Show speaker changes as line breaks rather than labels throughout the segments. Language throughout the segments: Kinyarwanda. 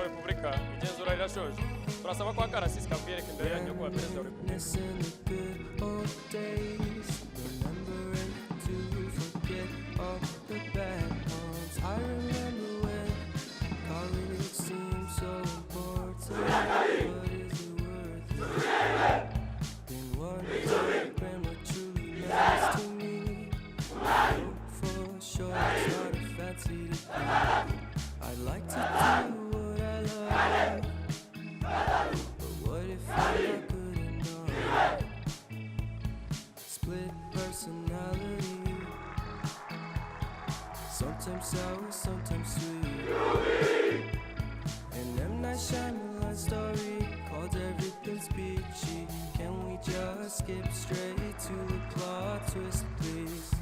wa Repubulika igenzura rirashoje turasaba ko akarasisi kabwireka imbere yanyu ko Perezida wa Repubulika
I'd like to do what I love, but what if I'm not good enough? Split personality, sometimes sour, sometimes sweet. An M. Night Shyamalan story called Everything's Peachy. Can we just skip straight to the plot twist, please?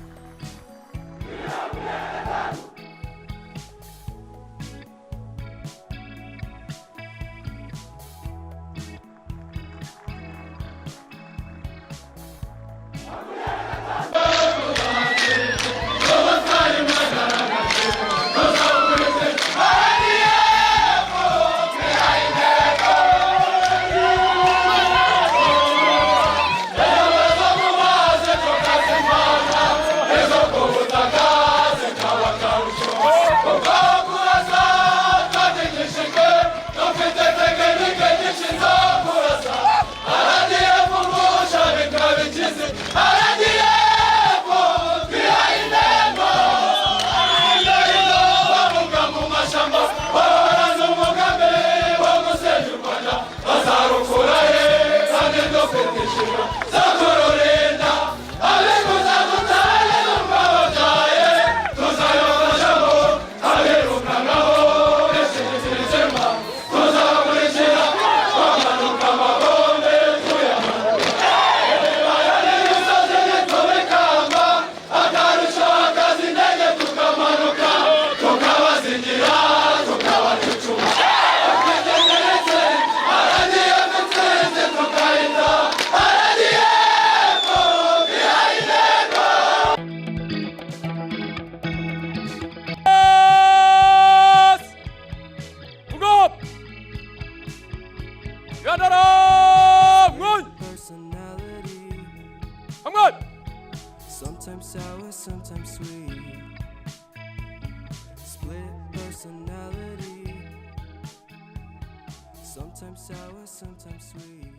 Sometimes sour, sometimes sweet. Split personality. Sometimes sour, sometimes sweet.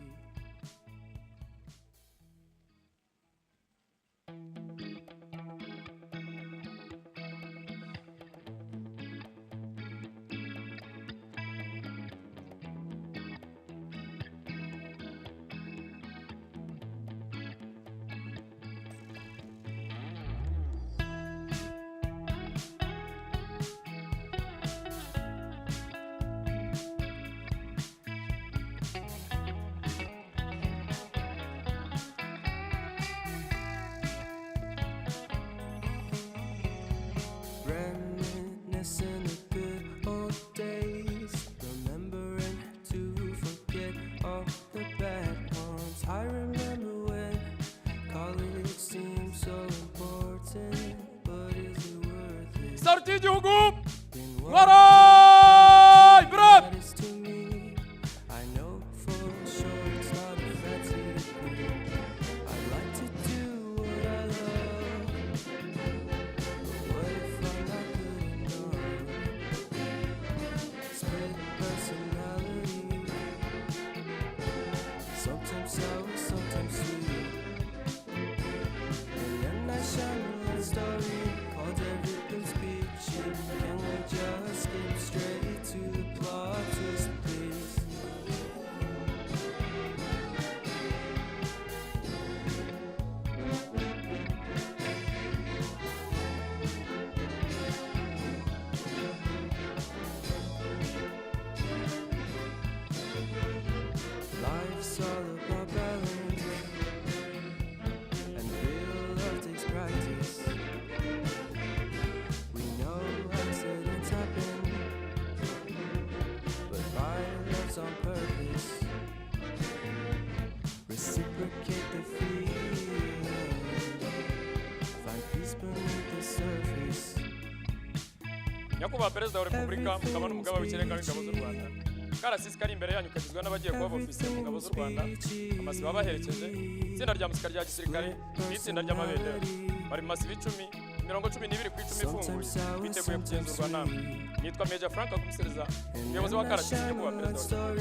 Reminiscing the good old days, remembering to forget all the bad ones. I remember when college seemed so important, but is it worth it?
Sarti Jugu!
Then
Muri! Brad!
that is to me, I know for sure it's not a fancy degree. I like to do what I love, but what if I'm not good enough? Split personality, sometimes sour, sometimes sweet. And then I shine a story called Everything's Peachy. Can we just skip straight to the plot twist, please? Life's all about balance, and real love takes practice. We know accidents happen, but violence on purpose. Reciprocate the feeling, find peace beneath the surface.
nyakubahwa perezida wa repubulika mukaba n'umugaba w'ikirenga w'ingabo z'u Rwanda. Akarasisi kari imbere yanyu kagizwe n'abagiye kuba ofisiye mu ngabo z'u Rwanda, amasibo abaherekeje, itsinda rya musika rya gisirikare n'itsinda ry'amabendera. Bari mu masibo 10, mirongo 12 ku 10 ifunguye, biteguye kugenzurwa namwe. Nitwa Major Frank Kagame, umuyobozi w'akarasisi nyakubahwa perezida wa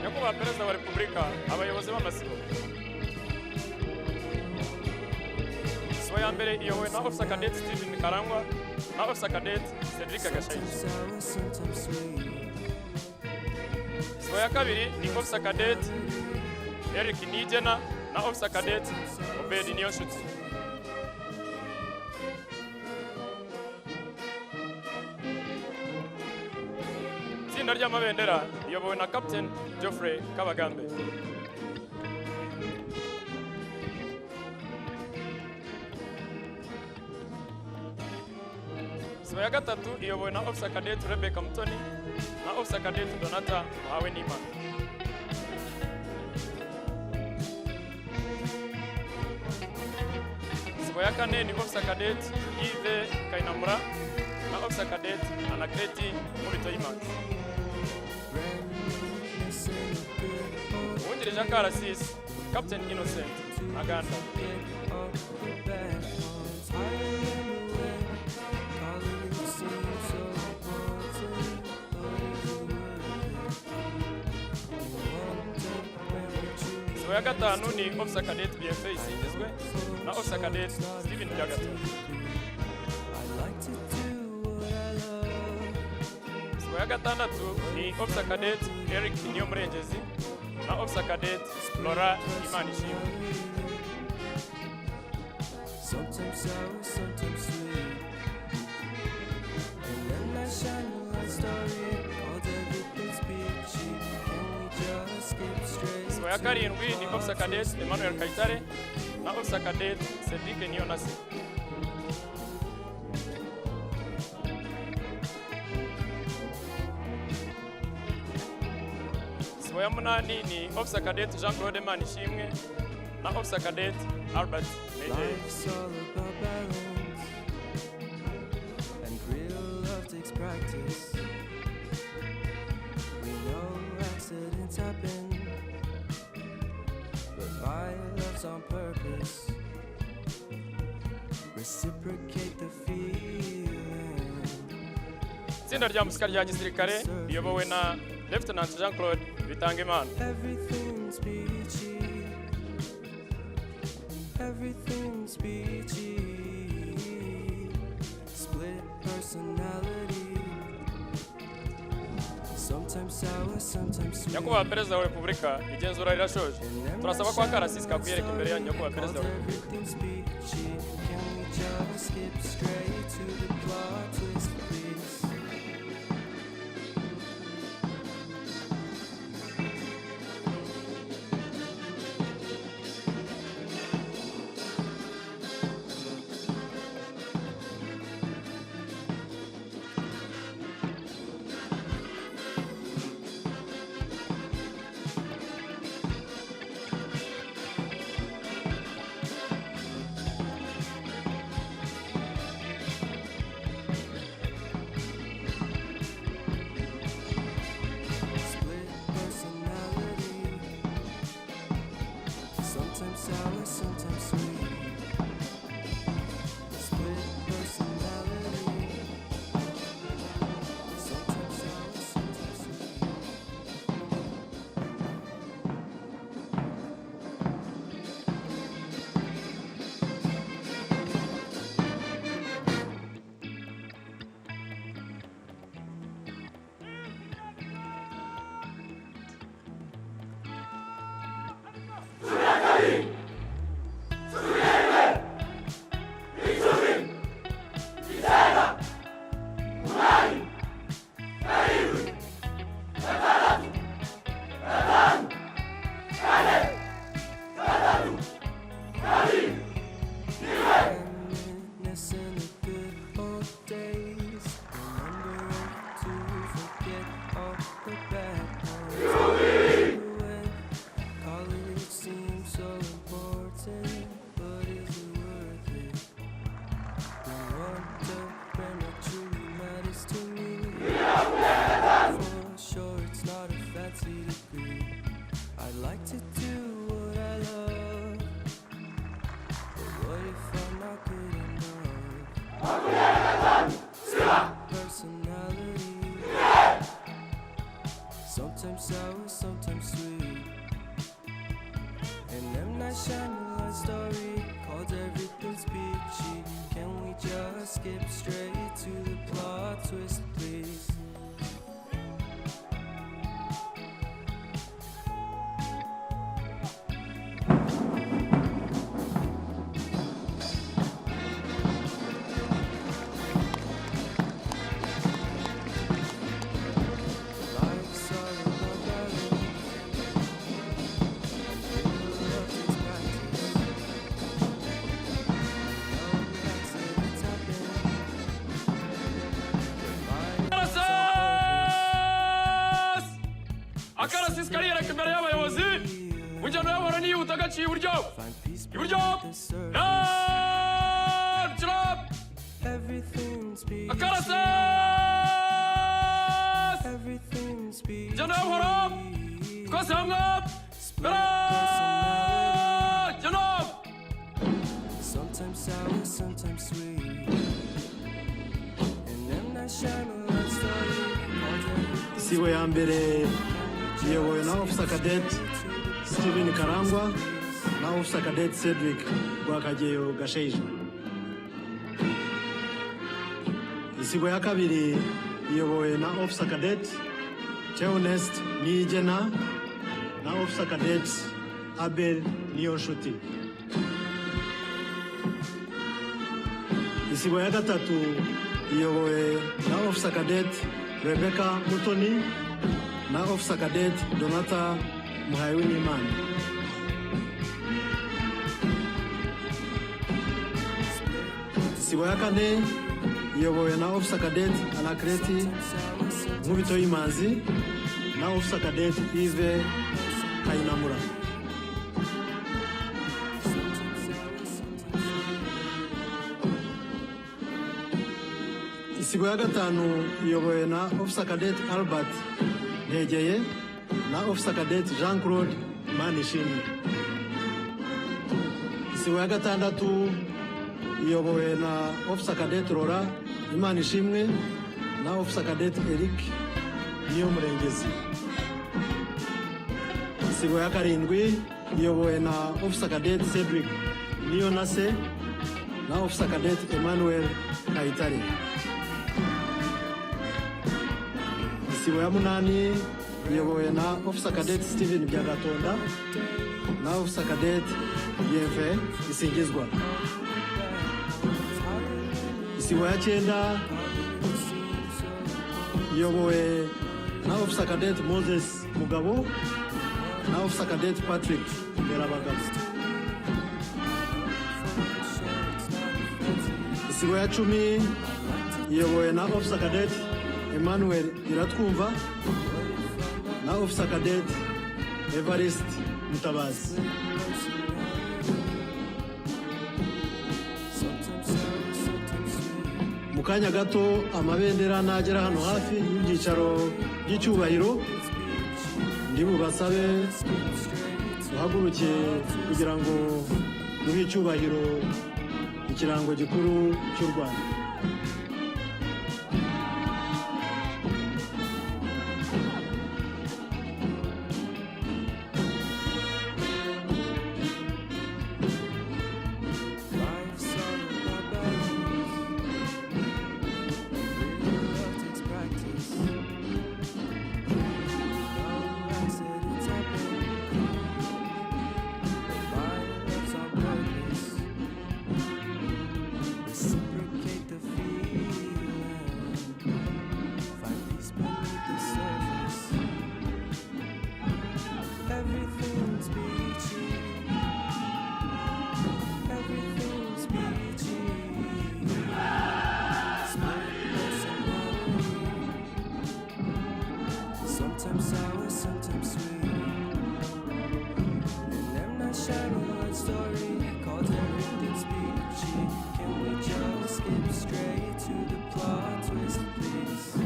nyakubahwa perezida wa repubulika, abayobozi b'amasibo. Sibo ya mbere iyobowe na Officer Cadet Stephen Karangwa na Officer Cadet Cedric Gashayija. Sibo ya kabiri ni Officer Cadet Eric Nigena na Officer Cadet Obedi Niyonshuti. Itsinda ry'amabendera iyobowe na Captain Geoffrey Kabagambe. Sibo ya gatatu iyobowe na Officer Cadet Rebecca Mutoni na Officer Cadet Donata bahawe n'Imana. Sibo ya kane ni Officer Cadet Yves Kainamura na Officer Cadet Anakreti Muri. Uwungirije akarasisi Captain Innocent Aganda. Sibo ya gatanu ni Officer Cadet BFA Isingizwe na Officer Cadet Steven Byagato. Sibo ya gatandatu ni Officer Cadet Eric Niyomurengezi na Officer Cadet Laura Imanishimwe.
Sometimes sour, sometimes sweet. And then I shine a light story called Everything's Peachy. Can we just skip straight?
Sibo ya karindwi ni Officer Cadet Emmanuel Kayitare na Officer Cadet Cedric Niyonasi. Sibo ya munani ni Officer Cadet Jean Claude Manishimwe na Officer Cadet Albert Meje.
Life's all about balance, and real love takes practice. We know accidents happen, but my love's on purpose. Reciprocate the feeling.
Itsinda rya musika rya gisirikare iyobowe na Lieutenant Jean Claude Bitangimana.
Everything's peachy. Everything's peachy. Split personality. Sometimes sour, sometimes sweet.
Nyakubahwa perezida wa repubulika, igenzura rirashoje. Turasaba ko akarasisi kakwiyereka imbere yanyu nyakubahwa perezida wa repubulika.
Everything's peachy. Can we just skip straight to the plot twist, please? Split personality. Sometimes sour, sometimes sweet. Split personality. Sometimes sour, sometimes sweet.
Sous
College seems so important, but is it worth it? No wonder when it truly matters to me. For sure, it's not a fancy degree. I'd like to do what I love, but what if I'm not good enough? Personality, sometimes sour, sometimes sweet. And I'm not shining like story called everything's peachy. Can we just skip straight to the plot twist, please? Life's all about balance, and real love takes practice. No accidents happen, but life
akarasisi kariyereka imbere y'abayobozi mu njyana y'abahora niyihuta gaciye iburyo
find peace
iburyo
beneath the surface. Everything's peachy.
akarasisi
Everything's peachy.
njyana y'abahora twese hamwe njyana
Sometimes sour, sometimes sweet. And I'm not shining like story called everything's
isibo ya mbere iyobowe na officer cadet Steven Karangwa na officer cadet Cedric Rwakageyo Gasheja. Isibo ya kabiri iyobowe na officer cadet Theonest Niyigena na officer cadet Abel Niyonshuti. Isibo ya gatatu iyobowe na officer cadet Rebecca Mutoni na officer cadet Donata Muhayewimana. Isibo ya kane iyobowe na officer cadet Anakreti Nkubito y'Imanzi na officer cadet Yves Kayinamura. Isibo ya gatanu iyobowe na officer cadet Albert Ntegeye na officer cadet Jean-Claude Manishimwe. Isibo ya gatandatu iyobowe na officer cadet Rora Imanishimwe na officer cadet Eric Niyomurengezi. Isibo ya karindwi iyobowe na officer cadet Cedric Niyonase na officer cadet Emmanuel Kayitare. Isibo ya munani iyobowe na officer cadet Steven Byagatonda na officer cadet Yeve Isingizwa. Isibo ya cyenda iyobowe na officer cadet Moses Mugabo na officer cadet Patrick Berabagabo. Isibo ya cumi iyobowe na officer cadet Emmanuel Iratwumva na officer cadet Evarist Mutabazi. Mu kanya gato amabendera nagera hano hafi y'ibyicaro by'icyubahiro ndi bubasabe duhaguruke kugira ngo duhe icyubahiro ikirango gikuru cy'u Rwanda.
Life's all about balance, real love takes practice. No accidents happen, but my love's on purpose. Reciprocate the sometimes sour, sometimes sweet. And I'm not sharing one story called Everything's Peachy. Can we just skip straight to the plot twist, please?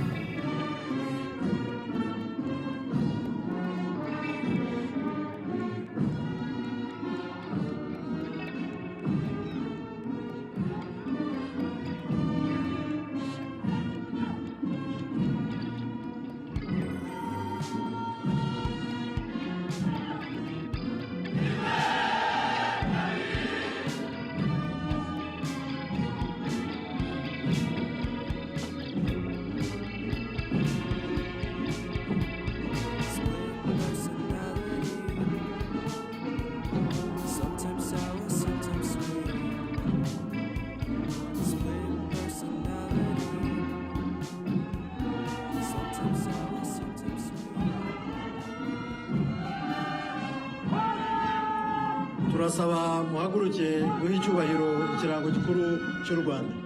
turasaba muhaguruke guha icyubahiro ikirango gikuru cy'u Rwanda.